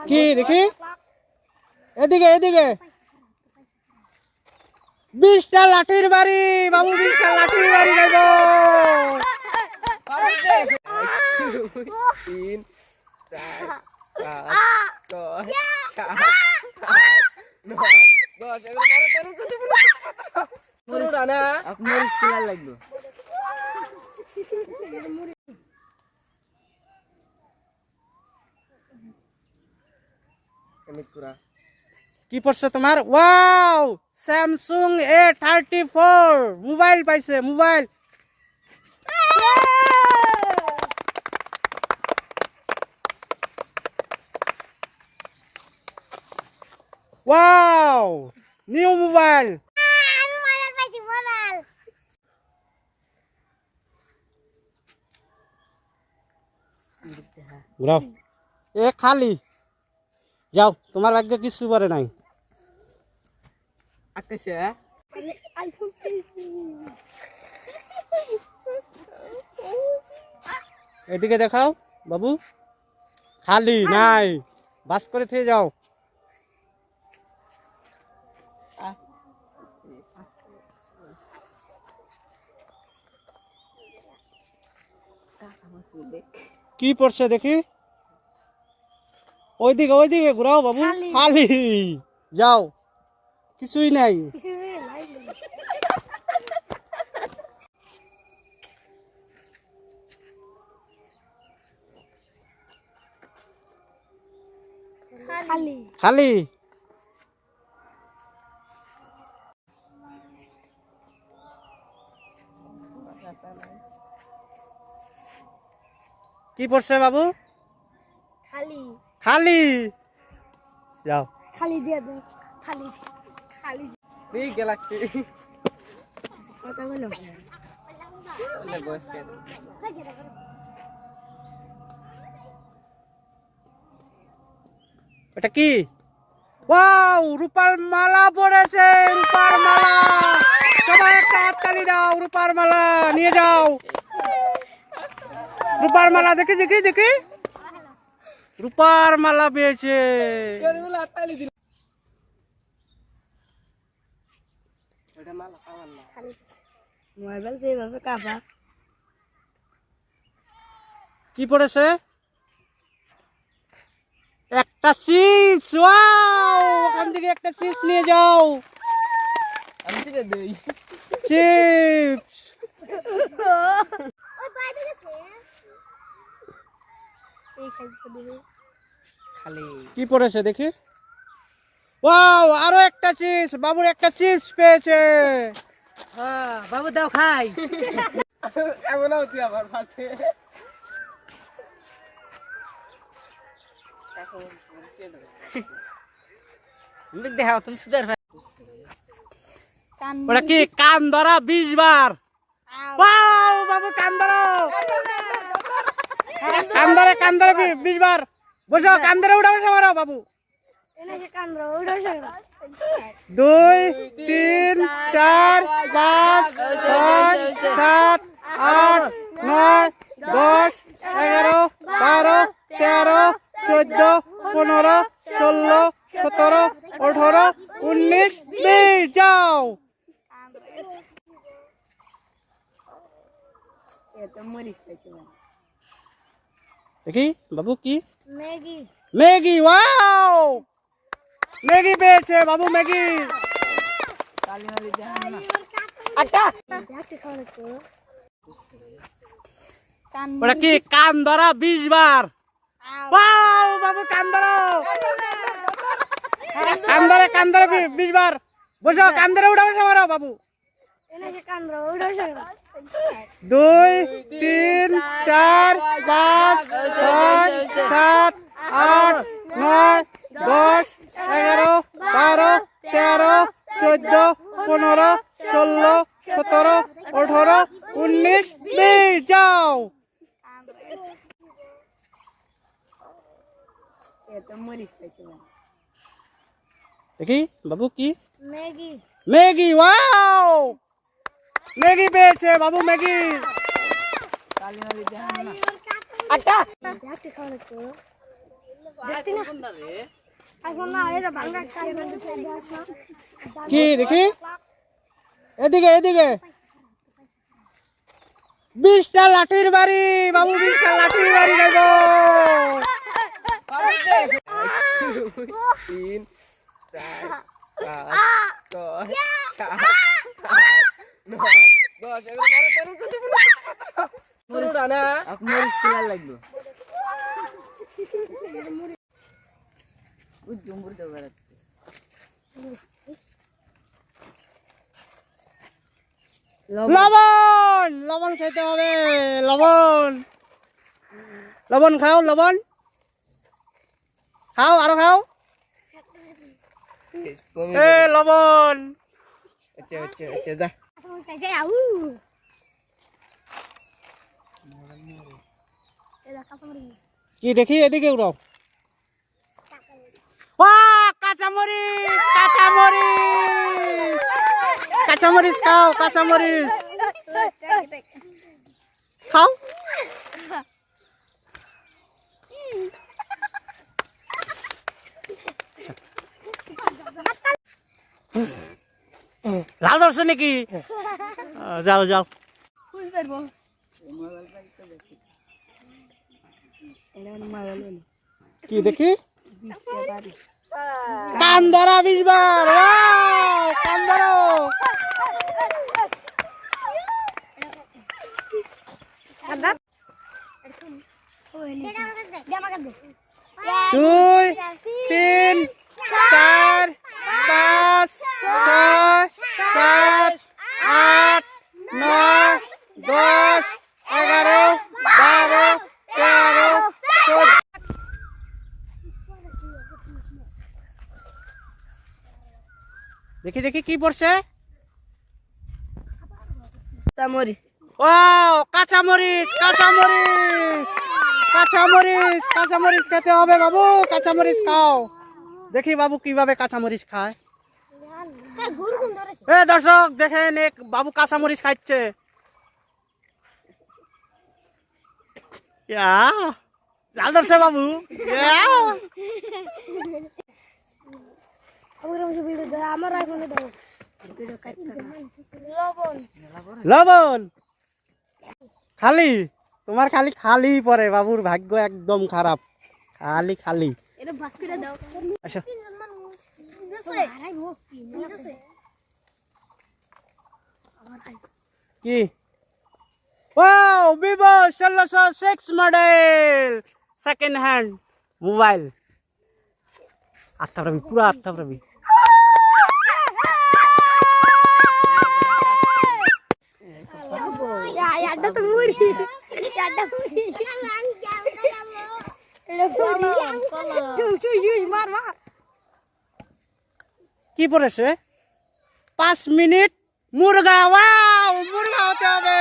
কি দেখি এদিকে এদিকে 20টা লাঠির বাড়ি বাবু 20টা লাঠির বাড়ি গাইব 3 4 5 6 7 8 9 10 আপনার স্কুল লাগবে কি পড়ছে তোমার ওয়াও স্যামসাং A34 মোবাইল পাইছে মোবাইল ওয়াও নিউ মোবাইল আমি মোবাইল পাইছি মোবাইল ঘুরাও এ খালি যাও তোমার ভাগ্যে কিছু পারে নাই আকাশে আইফোন পেয়েছি এদিকে দেখাও বাবু খালি নাই বাস করে থেকে যাও কি পড়ছে দেখি ওইদিকে ঘুরাও বাবু খালি যাও কিছুই নাই খালি খালি কি পড়ছে বাবু খালি খালি যাও খালি দিয়ে দে খালি খালি এই গ্যালাক্সি কথা বলো বলে বস কে এটা কি ওয়াও রূপার মালা পড়েছে রূপার মালা সবাই একটা হাততালি দাও রূপার মালা নিয়ে যাও রূপার মালা দেখি দেখি দেখি রূপার মালা পেয়েছে বলে আতালি দিল এটা মালা পাওয়ার না মোবাইল যেভাবে কাপা কি পড়েছে একটা চিপস ওয়াও ওখান থেকে একটা চিপস নিয়ে যাও আমি দিকে দেই চিপস ওই বাইরে গেছে এই খাইতে দিবে খালি কি পড়েছে দেখি ওয়াও আরো একটা চিপস বাবুর একটা চিপস পেয়েছে হ্যাঁ বাবু দাও খাই এমন হচ্ছে আবার পাশে দেখাও তুমি সুদার ভাই ওটা কি কান ধরা 20 বার ওয়াও বাবু কান ধরো কান ধরে 20 বার বসো কান ধরে উঠা বসে মারো বাবু এনে যে কান্দ্র ওইটা 2 3 4 5 6 7 8 9 10 11 12 13 14 15 16 17 18 19 20 যাও এটা মরিস পেছে দেখি বাবু কি ম্যাগি ম্যাগি ওয়াও ম্যাগি পেয়েছে বাবু ম্যাগি কালি মালি দেখান না আটা দেখতে খাওয়া তো ওটা কি কান ধরা 20 বার ওয়াও বাবু কান ধরো কান ধরে 20 বার বসো কান ধরে উঠা বসে মারো বাবু এনে যে কান্দ্র ওইটা 2 3 4 5 6 7 8 9 10 11 12 13 14 15 16 17 18 19 20 যাও এটা মরিস পেছে দেখি বাবু কি ম্যাগি ম্যাগি ওয়াও ম্যাগি পেয়েছে বাবু ম্যাগি আচ্ছা রাত্রে খাওয়া লাগতো দেখতি না এখন না এটা ভাঙা খাই কি দেখি এদিকে এদিকে 20টা লাঠির বাড়ি বাবু 20টা লাঠির বাড়ি দেবো। 3 4 5 6 7 8 9 10 11 12 13 14 না আপনার স্কুল লাগলো উজ্জুমপুর তো বেড়াচ্ছে লবণ লবণ খেতে হবে লবণ লবণ খাও লবণ খাও আরো খাও এ লবণ আচ্ছা আচ্ছা আচ্ছা যা যাই আউ এটা কাপড় কি দেখি এদিকে উড়াও কাঁচামরিচ কাঁচামরিচ কাঁচামরিচ খাও কাঁচামরিচ খাও লাল ধরছে নাকি যাও যাও কি দেখি কান ধরা 20 বার কান ধরো দুই 3 4 5 6 7 8 9 10 11 12 13 14 দেখি দেখি কি পড়ছে তামরি কাঁচামরিচ কাঁচামরিচ কাঁচামরিচ কাঁচামরিচ খেতে হবে বাবু কাঁচামরিচ খাও দেখি বাবু কিভাবে কাঁচামরিচ খায় দর্শক দেখেন এক বাবু কাঁচামরিচ খাচ্ছে জাল ধরছে বাবু আমার আইফোনে দাও লবণ লবণ খালি তোমার খালি খালি পরে বাবুর ভাগ্য একদম খারাপ খালি খালি এটা বাস করে দাও আচ্ছা কি Vivo 1606 model second hand mobile আত্মা পারবি পুরো আত্মা পারবি আড্ডা তো মুড়ি আড্ডা মুড়ি মার মার কি পড়েছে 5 মিনিট মুরগা মুরগা হতে হবে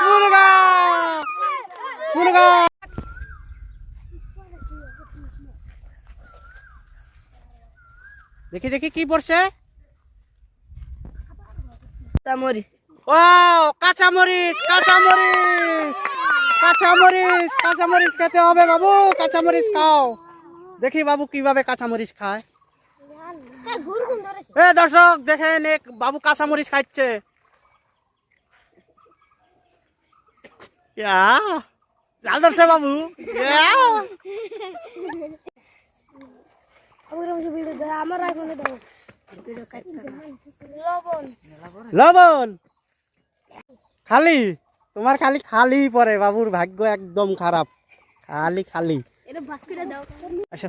মুরগা মুরগা দেখি দেখি কি পড়ছে তামরি কাঁচামরিচ কাঁচামরিচ কাঁচামরিচ কাঁচামরিচ খেতে হবে বাবু কাঁচামরিচ খাও দেখি বাবু কিভাবে কাঁচামরিচ খায় দর্শক দেখেন এক বাবু কাঁচামরিচ খাচ্ছে জাল ধরছে বাবু আমার আইফোনে দাও লবণ লবণ খালি তোমার খালি খালি পরে বাবুর ভাগ্য একদম খারাপ খালি খালি এটা বাস করে দাও আচ্ছা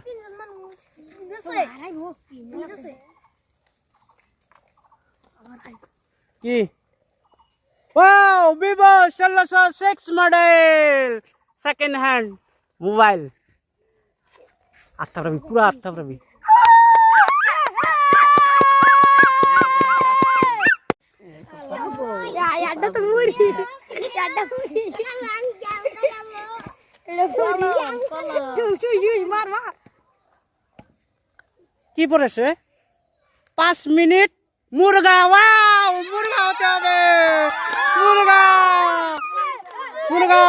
কি Vivo 1606 model second hand mobile আত্মা পারবি পুরো আত্মা পারবি আড্ডা তো মুড়ি আড্ডা মুড়ি মার মার কি পড়েছে 5 মিনিট মুরগা মুরগা হতে হবে মুরগা মুরগা